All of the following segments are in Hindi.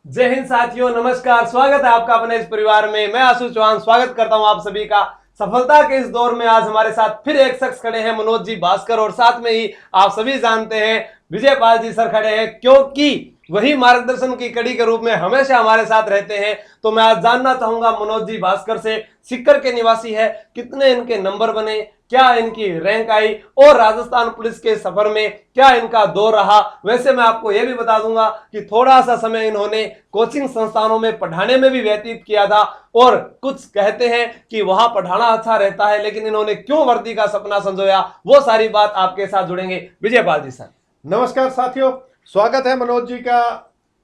जय हिंद साथियों, नमस्कार। स्वागत है आपका अपने इस परिवार में। मैं आशु चौहान स्वागत करता हूं आप सभी का। सफलता के इस दौर में आज हमारे साथ फिर एक शख्स खड़े हैं, मनोज जी भास्कर, और साथ में ही आप सभी जानते हैं विजय पाल जी सर खड़े हैं, क्योंकि वही मार्गदर्शन की कड़ी के रूप में हमेशा हमारे साथ रहते हैं। तो मैं आज जानना चाहूंगा मनोज जी भास्कर से, सीकर के निवासी है, कितने इनके नंबर बने, क्या इनकी रैंक आई और राजस्थान पुलिस के सफर में क्या इनका दौर रहा। वैसे मैं आपको यह भी बता दूंगा कि थोड़ा सा समय इन्होंने कोचिंग संस्थानों में पढ़ाने में भी व्यतीत किया था, और कुछ कहते हैं कि वहां पढ़ाना अच्छा रहता है, लेकिन इन्होंने क्यों वर्दी का सपना संजोया, वो सारी बात आपके साथ जुड़ेंगे। विजय पाल जी सर। नमस्कार साथियों, स्वागत है मनोज जी का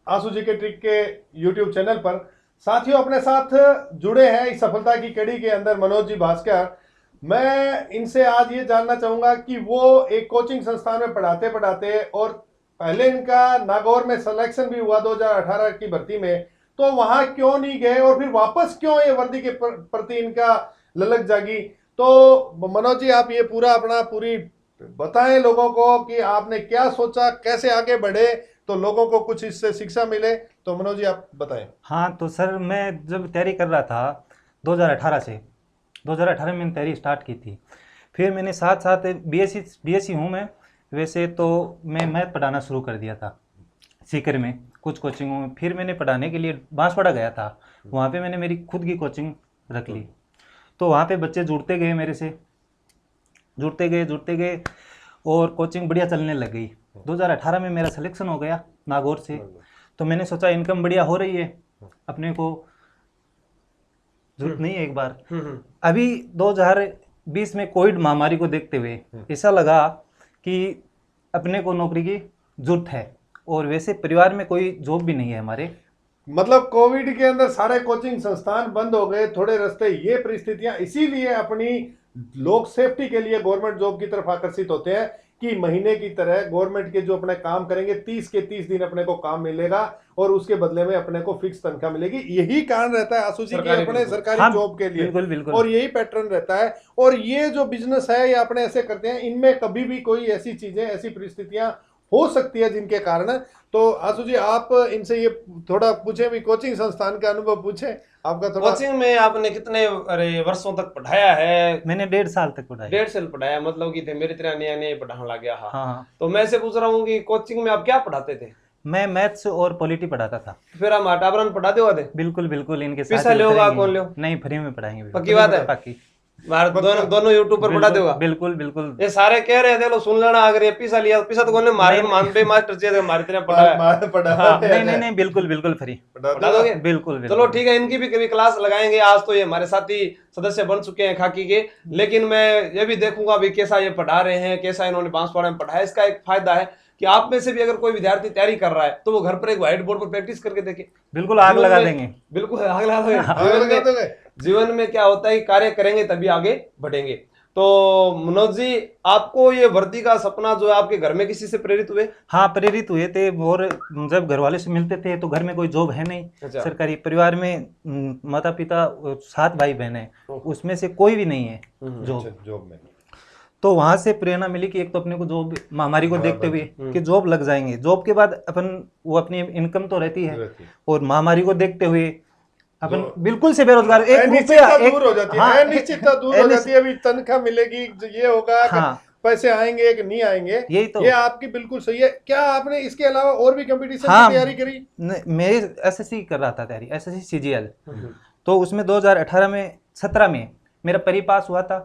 आंसू जी के ट्रिक के यूट्यूब चैनल पर। साथियों, अपने साथ जुड़े हैं इस सफलता की कड़ी के अंदर मनोज जी भास्कर। मैं इनसे आज ये जानना चाहूंगा कि वो एक कोचिंग संस्थान में पढ़ाते पढ़ाते, और पहले इनका नागौर में सिलेक्शन भी हुआ 2018 की भर्ती में, तो वहां क्यों नहीं गए और फिर वापस क्यों ये वर्दी के प्रति इनका ललक जागी। तो मनोज जी, आप ये पूरी बताएं लोगों को कि आपने क्या सोचा, कैसे आगे बढ़े, तो लोगों को कुछ इससे शिक्षा मिले। तो मनोज जी, आप बताएं। हाँ, तो सर मैं जब तैयारी कर रहा था 2018 में मैंने तैयारी स्टार्ट की थी। फिर मैंने साथ साथ बीएससी हूँ मैं, वैसे तो मैं मैथ पढ़ाना शुरू कर दिया था सीकर में कुछ कोचिंगों में। फिर मैंने पढ़ाने के लिए बांसवाड़ा गया था, वहाँ पे मैंने मेरी खुद की कोचिंग रख ली। तो वहाँ पे बच्चे जुड़ते गए मेरे से, जुड़ते गए और कोचिंग बढ़िया चलने लग गई। 2018 में मेरा सिलेक्शन हो गया नागौर से। तो मैंने सोचा इनकम बढ़िया हो रही है, अपने को जरूरत नहीं है एक बार। अभी 2020 में कोविड महामारी को देखते हुए ऐसा लगा कि अपने को नौकरी की जरूरत है, और वैसे परिवार में कोई जॉब भी नहीं है हमारे। मतलब कोविड के अंदर सारे कोचिंग संस्थान बंद हो गए, थोड़े रास्ते, ये परिस्थितियां, इसीलिए अपनी लोग सेफ्टी के लिए गवर्नमेंट जॉब की तरफ आकर्षित होते हैं कि महीने की तरह गवर्नमेंट के जो अपने काम करेंगे 30 के 30 दिन अपने को काम मिलेगा और उसके बदले में अपने को फिक्स तनख्वाह मिलेगी। यही कारण रहता है आशु जी की अपने सरकारी जॉब के लिए। बिल्कुल बिल्कुल। और यही पैटर्न रहता है। और ये जो बिजनेस है या अपने ऐसे करते हैं, इनमें कभी भी कोई ऐसी चीजें, ऐसी परिस्थितियां हो सकती है जिनके कारण। तो आशु जी, आप इनसे ये थोड़ा पूछे भी, कोचिंग संस्थान का अनुभव पूछे आपका थोड़ा। कोचिंग में आपने कितने वर्षों तक पढ़ाया है? मैंने 1.5 साल तक पढ़ाया। 1.5 साल पढ़ाया, मतलब कि थे मेरी तरह नया नया पढ़ाने लग गया। हाँ। तो मैं से पूछ रहा हूँ कि कोचिंग में आप क्या पढ़ाते थे? मैं मैथ्स और पॉलिटी पढ़ाता था। फिर हम हटावरण पढ़ाते हुए थे? बिल्कुल इनके साथ। पैसा लोगा कौन लो? नहीं, फ्री में पढ़ाएंगे। पक्की बात है? पक्की। दोनों यूट्यूब पर पढ़ा देगा? बिल्कुल। ये सारे कह रहे थे, लो सुन लेना, अगर ये पैसा लिया तो पैसा तो कौन मारे मानबे मास्टर चाहिए हमारी तरह पढ़ा। नहीं, बिल्कुल फ्री पढ़ा दोगे? बिल्कुल। चलो ठीक है, इनकी भी कभी क्लास लगाएंगे। आज तो ये हमारे साथी सदस्य बन चुके हैं खाकी के, लेकिन मैं ये भी देखूंगा भी कैसा ये पढ़ा रहे हैं, कैसा इन्होंने बांसवाड़ा में पढ़ाया। इसका एक फायदा है कि आप में से भी अगर कोई विद्यार्थी तैयारी कर रहा है तो वो घर पर एक व्हाइट बोर्ड पर प्रैक्टिस करके देखे। बिल्कुल आग लगा देंगे। बिल्कुल आग लगा दोगे। जीवन में क्या होता है कि कार्य करेंगे तभी आगे बढ़ेंगे। तो मनोज जी, आपको ये वर्दी का सपना जो है आपके घर में किसी से प्रेरित हुए? हाँ, प्रेरित हुए थे। और जब घर वाले से मिलते थे तो घर में कोई जॉब है नहीं। अच्छा। सरकारी परिवार में माता पिता 7 भाई बहन है, उसमें से कोई भी नहीं है जॉब में। तो वहां से प्रेरणा मिली कि एक तो अपने को जॉब, महामारी को देखते हुए कि जॉब लग जाएंगे, जॉब के बाद वो अपनी इनकम तो रहती है, और महामारी को देखते हुए अपन बिल्कुल से बेरोजगार, एक रुपया दूर हो जाती है, अनिश्चितता दूर हो जाती है। अभी तनख्वाह मिलेगी, ये होगा, पैसे आएंगे कि नहीं आएंगे, यही तो। ये आपकी बिल्कुल सही है। क्या आपने इसके अलावा और भी कंपटीशन की तैयारी करी? मैं एसएससी कर रहा था तैयारी, एसएससी सीजीएल। तो उसमें 2017 में मेरा परी पास हुआ था।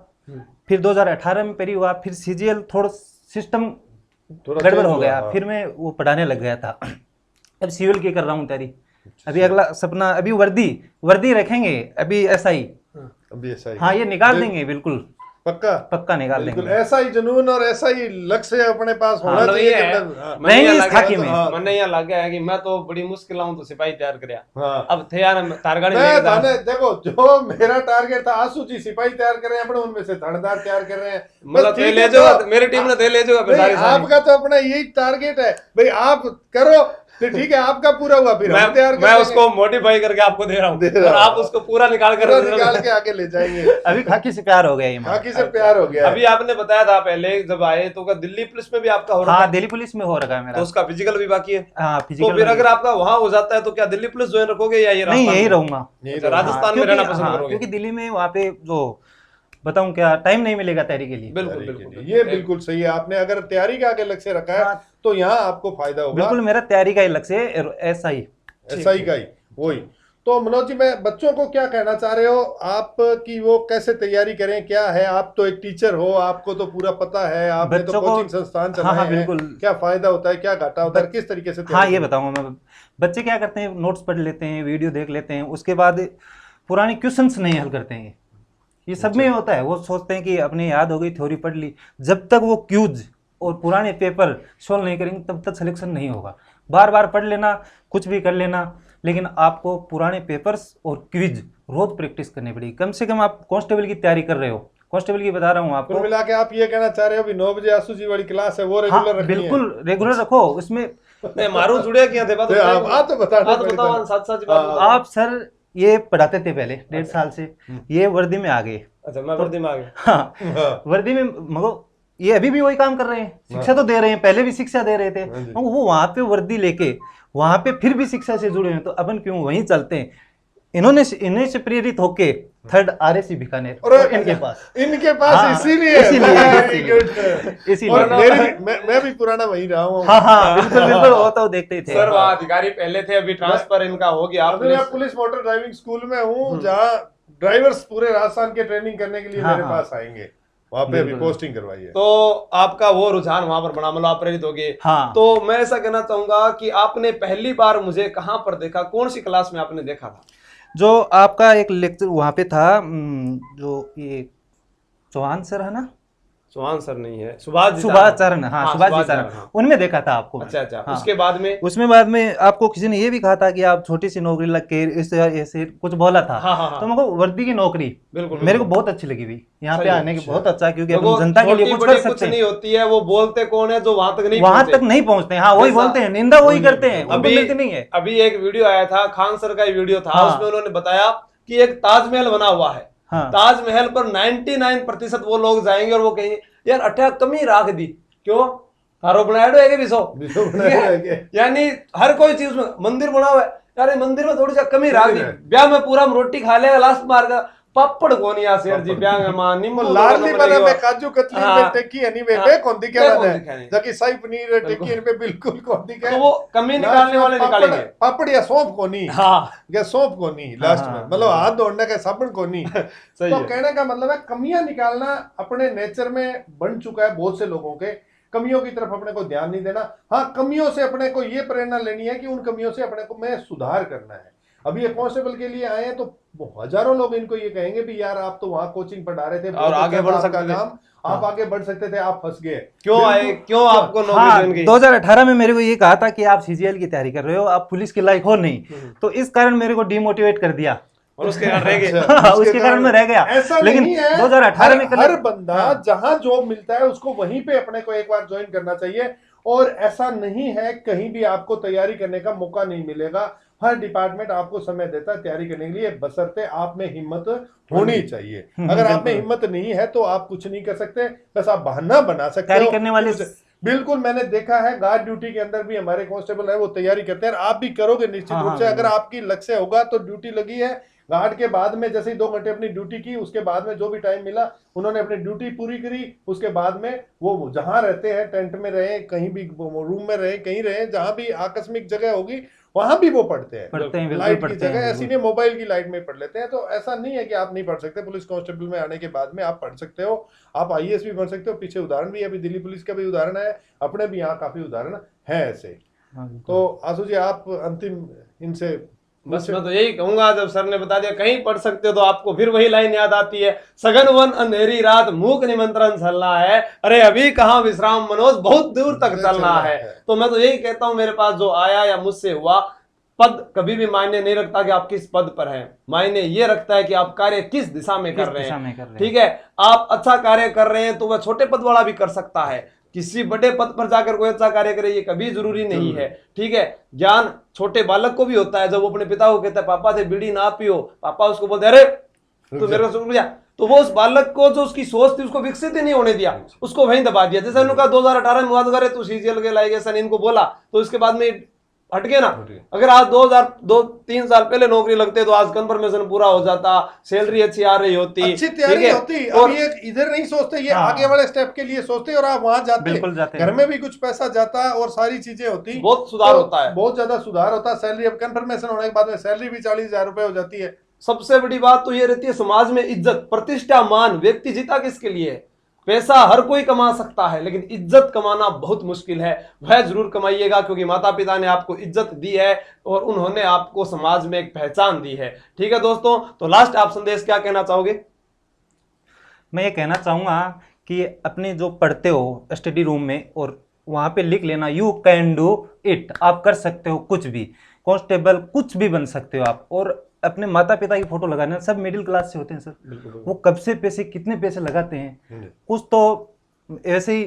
फिर 2018 में परी हुआ, फिर सीजीएल थोड़ा सिस्टम गड़बड़ हो गया, फिर मैं वो पढ़ाने लग गया था। अब सिविल की कर रहा हूँ तैयारी। अभी अगला सपना, अभी वर्दी रखेंगे, अभी ऐसा ही। हाँ, ये निकाल देंगे, बिल्कुल पक्का निकाल देंगे। ऐसा ही जुनून और ऐसा ही लक्ष्य अपने पास होना चाहिए। मन यहाँ लग गया है कि मैं तो बड़ी मुश्किल हूँ तो सिपाही तैयार करया। अब थे यार तारगाड़ी देखो, जो मेरा टारगेट था आशु जी सिपाही तैयार कर रहे हैं अपने, उनमें से थानेदार तैयार कर रहे हैं। मतलब ले जाओ, मेरी टीम ने ले जाओ। आपका तो अपना यही टारगेट है भाई, आप करो तो ठीक है, आपका पूरा हुआ, फिर हम तैयार कर मैं देंगे। उसको मॉडिफाई करके आपको दे रहा हूँ और आप उसको पूरा निकाल कर पूरा निकाल के आगे ले जाएंगे। अभी खाकी से प्यार हो गया ये हमारा। खाकी से प्यार हो गया है। अभी आपने बताया था पहले जब आए तो क्या दिल्ली पुलिस में भी आपका हो रहा हाँ था? दिल्ली पुलिस में हो रखा है तो मेरा। उसका फिजिकल भी बाकी है। हाँ तो फिजिकल फिर अगर आपका वहां हो जाता है तो क्या दिल्ली पुलिस ज्वाइन रखोगे या ये नहीं राजस्थान यही में? रहूंगा। अच्छा, राजस्थान में रहना पसंद करोगे? क्योंकि दिल्ली में वहाँ पे जो बताऊं क्या टाइम नहीं मिलेगा तैयारी के लिए। बिल्कुल तैयारी बिल्कुल के लिए। ये बिल्कुल सही है, आपने अगर तैयारी का आगे लक्ष्य रखा है हाँ। तो यहाँ आपको फायदा होगा। बिल्कुल मेरा तैयारी का ही लक्ष्य है ऐसा ही। SI का ही वही। तो मनोज जी, मैं बच्चों को क्या कहना चाह रहे हो आप कि वो कैसे तैयारी करें, क्या है? आप तो एक टीचर हो, आपको तो पूरा पता है, आपने तो बच्चों को- कोचिंग संस्थान हाँ, चलाए हाँ, हैं, बिल्कुल। क्या फायदा होता है, क्या घाटा होता है, किस तरीके से हाँ तैयारी ये करें? बताऊंगा मैं। बच्चे क्या करते हैं, नोट्स पढ़ लेते हैं, वीडियो देख लेते हैं, उसके बाद पुराने क्वेश्चंस नहीं हल करते हैं। ये सब में होता है, वो सोचते हैं कि अपने याद हो गई, थ्योरी पढ़ ली। जब तक वो क्यूज और पुराने पेपर सॉल्व नहीं करेंगे तब तक सिलेक्शन नहीं होगा। बार बार पढ़ लेना, कुछ भी कर लेना, लेकिन आपको पुराने पेपर्स और क्विज रोज प्रैक्टिस करनी पड़ेगी। कम से कम आप कांस्टेबल की तैयारी कर रहे हो, कांस्टेबल की बता रहा हूँ कुल आपको। मिला के आप ये कहना चाह रहे हो भी 9 बजे आसू जी वाली क्लास है वो हाँ रेगुलर रखनी है? बिल्कुल रेगुलर रखो उसमें। नहीं मारू जुड़े किया थे बात तो आप तो बताना पड़ेगा। बताओ साथ साथ बात हाँ। बताओ। आप सर ये पढ़ाते थे पहले 1.5 साल से, ये वर्दी में आ गए। अच्छा मैं वर्दी में आ गया। हाँ हाँ। वर्दी में मगो ये अभी भी वही काम कर रहे हैं, शिक्षा तो दे रहे हैं, पहले भी शिक्षा दे रहे थे। हाँ जी। वो वहां पे वर्दी लेके वहां पे फिर भी शिक्षा से जुड़े हैं, तो अपन क्यों वहीं चलते हैं। इन्हीं से प्रेरित होके 3rd RSC बीकानेर और और इनके पास हाँ, इसीलिए इसीलिए Very good। इसीलिए। और मैं भी पुराना वहीं रहा हूँ। हाँ हाँ बिल्कुल बिल्कुल, वो तो देखते ही थे। सर वहाँ अधिकारी पहले थे, अभी ट्रांसफर इनका हो गया। अभी मैं पुलिस मोटर ड्राइविंग स्कूल में हूँ, जहाँ ड्राइवर्स पूरे राजस्थान के ट्रेनिंग करने के लिए हाँ, मेरे हाँ। पास आएंगे। वहाँ पे अभी पोस्टिंग करवाई है। तो आपका वो रुझान वहां पर बना, मतलब आप प्रेरित हो गए। हाँ। तो मैं ऐसा कहना चाहूंगा कि आपने पहली बार मुझे कहाँ पर देखा, कौन सी क्लास में आपने देखा था? जो आपका एक लेक्चर वहाँ पे था, जो ये चौहान सर है ना, सुभान सर नहीं है, सुभाष जी सुभाष चरण, हाँ सुभाष जी चरण, हाँ। उनमें देखा था आपको। अच्छा अच्छा। हाँ। उसके बाद में उसमें बाद में आपको किसी ने ये भी कहा था कि आप छोटी सी नौकरी लग के इससे ऐसे कुछ बोला था। हाँ, हाँ, हाँ। तो मेरे को वर्दी की नौकरी बिल्कुल मेरे को बहुत अच्छी लगी हुई, यहाँ पे सही है, आने की अच्छा। बहुत अच्छा, क्योंकि देखो, अपन जनता के लिए छोटी कुछ बड़ी कर सकते नहीं हैं। होती है, वो बोलते कौन है जो वहां तक नहीं वहां पहुंचे। तक नहीं पहुंचते हैं, हाँ वही जैसा- बोलते हैं, निंदा वही करते हैं, उनको अभी मिलती नहीं है। अभी एक वीडियो आया था, खान सर का वीडियो था, हाँ। उसमें उन्होंने बताया कि एक ताजमहल बना हुआ है। हाँ। ताजमहल पर 99% वो लोग जाएंगे और वो कहेंगे यार अठा कमी राख दी, क्यों हारो बनाया है कि विसो यानी हर कोई चीज में मंदिर बना हुआ है, यार ये मंदिर में थोड़ी सा कमी राख दी, ब्याह में पूरा हम रोटी खा लेगा लास्ट मार का पापड़ कोनी आ शेर जी ब्याह में मां नींबू लाडली बना में काजू कतली हाँ। में टेकी हनी में हाँ। बे कौन दी क्या बे कौन है, दिखा नहीं। जबकि शाही पनीर टेकी इन पे बिल्कुल कौन दी क्या तो वो कमी निकालने वाले निकालेंगे। पापड़ या सौंफ कोनी, हाँ या सौंफ कोनी लास्ट में, मतलब हाथ धोने का साबुन कोनी। सही तो है। कहने का मतलब है कमियां निकालना अपने नेचर में बन चुका है बहुत से लोगों के। कमियों की तरफ अपने को ध्यान नहीं देना, हाँ कमियों से अपने को ये प्रेरणा लेनी है कि उन कमियों से अपने को में सुधार करना है। अभी ये कांस्टेबल के लिए आए हैं तो हजारों लोग इनको ये कहेंगे भी यार आप तो वहां कोचिंग पढ़ा रहे थे और आगे बढ़ सकते थे। काम, आप आगे बढ़ सकते थे, आप फंस गए क्यों आए, क्यों आपको नौकरी हाँ बन गई? 2018 में मेरे को ये कहा था कि आप CGL की तैयारी कर रहे हो, आप पुलिस के लायक हो नहीं, तो इस कारण मेरे को डिमोटिवेट कर दिया। और उसके कारण रह गए। हाँ, उसके कारण मैं रह गया। ऐसा लेकिन नहीं है, 2018 में हर बंदा जहां जॉब मिलता है उसको वहीं पे अपने को एक बार ज्वाइन करना चाहिए। और ऐसा नहीं है कहीं भी आपको तैयारी करने का मौका नहीं मिलेगा, हर डिपार्टमेंट आपको समय देता है तैयारी करने के लिए, बशर्ते आप में हिम्मत होनी चाहिए। अगर आप में हिम्मत नहीं है तो आप कुछ नहीं कर सकते, बस आप बहाना बना सकते हो। तैयारी करने वाले बिल्कुल मैंने देखा है, गार्ड ड्यूटी के अंदर भी हमारे कांस्टेबल है वो तैयारी करते हैं, आप भी करोगे निश्चित हाँ, रूप से। हाँ, अगर आपकी लक्ष्य होगा तो ड्यूटी लगी है, गार्ड के बाद में जैसे ही 2 घंटे अपनी ड्यूटी की, उसके बाद में जो भी टाइम मिला उन्होंने अपनी ड्यूटी पूरी करी। उसके बाद में वो जहां रहते हैं, टेंट में रहे, कहीं भी रूम में रहे, कहीं रहे, जहां भी आकस्मिक जगह होगी वहां भी वो पढ़ते हैं। बिल्कुल लाइट की पढ़ते जगह हैं, ऐसी नहीं, मोबाइल की लाइट में पढ़ लेते हैं। तो ऐसा नहीं है कि आप नहीं पढ़ सकते, पुलिस कांस्टेबल में आने के बाद में आप पढ़ सकते हो, आप IAS भी बन सकते हो। पीछे उदाहरण भी है, अभी दिल्ली पुलिस का भी उदाहरण है, अपने भी यहाँ काफी उदाहरण है ऐसे। तो आशु जी आप अंतिम इनसे बस मैं तो यही कहूंगा, जब सर ने बता दिया कहीं पढ़ सकते हो तो आपको फिर वही लाइन याद आती है, सघन वन अंधेरी रात मूक निमंत्रण चलना है, अरे अभी कहाँ विश्राम मनोज बहुत दूर तक चलना है। तो मैं तो यही कहता हूँ, मेरे पास जो आया या मुझसे हुआ, पद कभी भी मायने नहीं रखता कि आप किस पद पर हैं, मायने ये रखता है कि आप कार्य किस दिशा में कर रहे हैं। ठीक है, आप अच्छा कार्य कर रहे हैं तो वह छोटे पद वाला भी कर सकता है, किसी बड़े पद पर जाकर कोई अच्छा कार्य करे ये कभी जरूरी नहीं है। ठीक है, ज्ञान छोटे बालक को भी होता है। जब वो अपने पिता को कहता है पापा से बीड़ी ना पियो, पापा उसको बोलते अरे तो मेरे को रुक जा, तो वो उस बालक को जो उसकी सोच थी उसको विकसित ही नहीं होने दिया, उसको वहीं दबा दिया। जैसे उन्होंने कहा 2018 में वाद करे तू सीजीएल के लाएगा सन, इनको बोला तो इसके बाद में हट गए ना। अगर आज 2002-3 साल पहले नौकरी लगते तो आज कंफर्मेशन पूरा हो जाता, सैलरी अच्छी आ रही होती, अच्छी तैयारी होती। अब ये इधर नहीं सोचते, ये आगे वाले स्टेप के लिए सोचते और आप वहां जाते, घर में भी कुछ पैसा जाता और सारी चीजें होती, बहुत सुधार होता है, बहुत ज्यादा सुधार होता है। सैलरी अब कंफर्मेशन होने के बाद में सैलरी भी 40,000 रुपए हो जाती है। सबसे बड़ी बात तो ये रहती है समाज में इज्जत, प्रतिष्ठा, मान। व्यक्ति जीता किसके लिए है? पैसा हर कोई कमा सकता है, लेकिन इज्जत कमाना बहुत मुश्किल है। वह जरूर कमाइएगा, क्योंकि माता पिता ने आपको इज्जत दी है और उन्होंने आपको समाज में एक पहचान दी है। ठीक है दोस्तों, तो लास्ट आप संदेश क्या कहना चाहोगे? मैं ये कहना चाहूँगा कि अपने जो पढ़ते हो स्टडी रूम में और वहाँ पे लिख लेना यू कैन डू इट, आप कर सकते हो कुछ भी, कांस्टेबल कुछ भी बन सकते हो आप। और अपने माता पिता की फोटो लगाना, सब मिडिल क्लास से होते हैं सर, वो कब से पैसे कितने पैसे लगाते हैं, कुछ तो ऐसे ही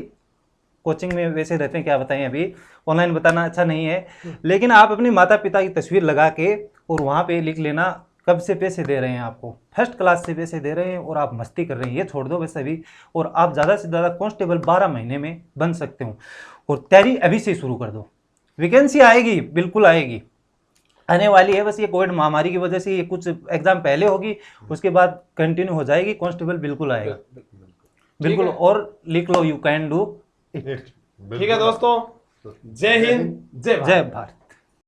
कोचिंग में वैसे रहते हैं, क्या बताएं, अभी ऑनलाइन बताना अच्छा नहीं है, लेकिन आप अपने माता पिता की तस्वीर लगा के और वहाँ पे लिख लेना कब से पैसे दे रहे हैं आपको, फर्स्ट क्लास से पैसे दे रहे हैं और आप मस्ती कर रहे हैं, ये छोड़ दो वैसे अभी, और आप ज़्यादा से ज़्यादा कांस्टेबल 12 महीने में बन सकते हो। और तैयारी अभी से शुरू कर दो, वैकेंसी आएगी, बिल्कुल आएगी, आने वाली है। बस ये कोविड महामारी की वजह से ये कुछ एग्जाम पहले होगी, उसके बाद कंटिन्यू हो जाएगी, कांस्टेबल बिल्कुल आएगा, बिल्कुल। और लिख लो यू कैन डू इट। ठीक है दोस्तों, जय हिंद, जय भारत।